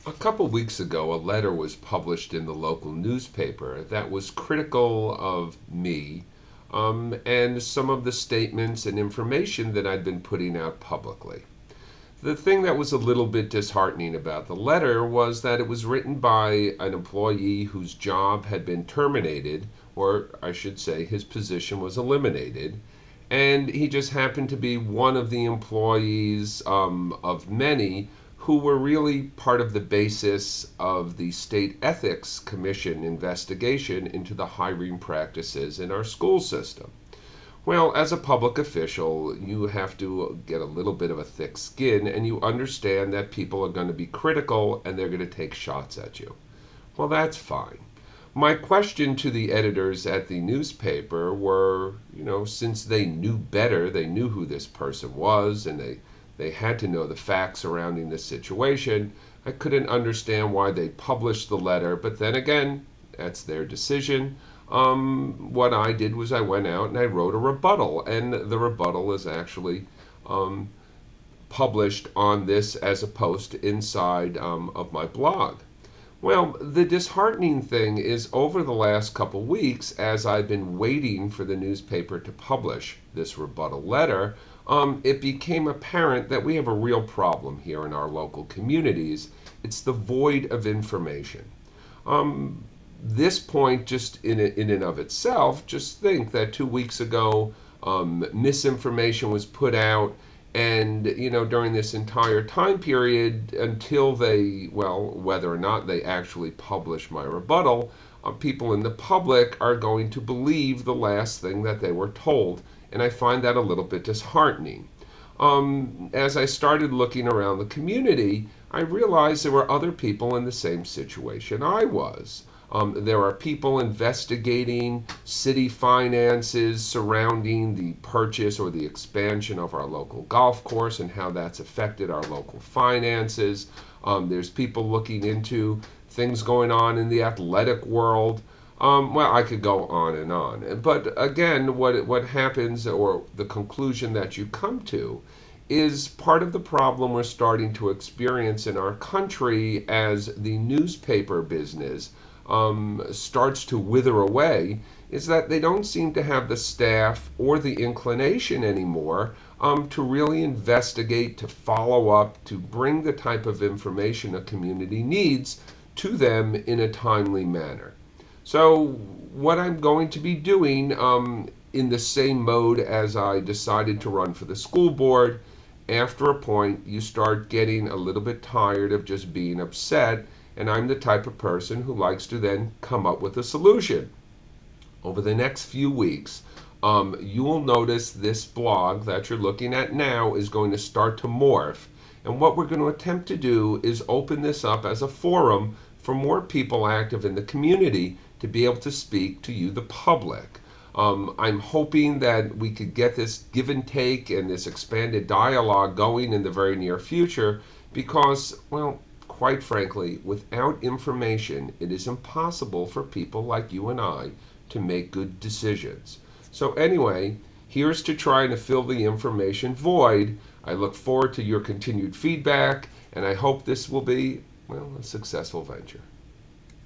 A couple weeks ago, a letter was published in the local newspaper that was critical of me and some of the statements and information that I'd been putting out publicly. The thing that was a little bit disheartening about the letter was that it was written by an employee whose job had been terminated, or I should say, his position was eliminated. And he just happened to be one of the employees of many who were really part of the basis of the State Ethics Commission investigation into the hiring practices in our school system. Well, as a public official, you have to get a little bit of a thick skin and you understand that people are going to be critical and they're going to take shots at you. Well, that's fine. My question to the editors at the newspaper were, since they knew better, they knew who this person was, and they had to know the facts surrounding the situation. I couldn't understand why they published the letter, but then again, that's their decision. What I did was I went out and I wrote a rebuttal, and the rebuttal is actually published on this as a post inside of my blog. Well, the disheartening thing is over the last couple weeks, as I've been waiting for the newspaper to publish this rebuttal letter, it became apparent that we have a real problem here in our local communities. It's the void of information. This point, just in and of itself, just think that 2 weeks ago, misinformation was put out, and during this entire time period until whether or not they actually publish my rebuttal, people in the public are going to believe the last thing that they were told, and I find that a little bit disheartening. As I started looking around the community, I realized there were other people in the same situation I was. There are people investigating city finances surrounding the purchase or the expansion of our local golf course and how that's affected our local finances. There's people looking into things going on in the athletic world. I could go on and on. But again, what happens, or the conclusion that you come to, is part of the problem we're starting to experience in our country as the newspaper business starts to wither away, is that they don't seem to have the staff or the inclination anymore to really investigate, to follow up, to bring the type of information a community needs to them in a timely manner. So what I'm going to be doing in the same mode as I decided to run for the school board, after a point you start getting a little bit tired of just being upset, and I'm the type of person who likes to then come up with a solution. Over the next few weeks, you will notice this blog that you're looking at now is going to start to morph. And what we're going to attempt to do is open this up as a forum for more people active in the community to be able to speak to you, the public. I'm hoping that we could get this give and take and this expanded dialogue going in the very near future because, quite frankly, without information, it is impossible for people like you and I to make good decisions. So anyway, here's to trying to fill the information void. I look forward to your continued feedback, and I hope this will be, a successful venture.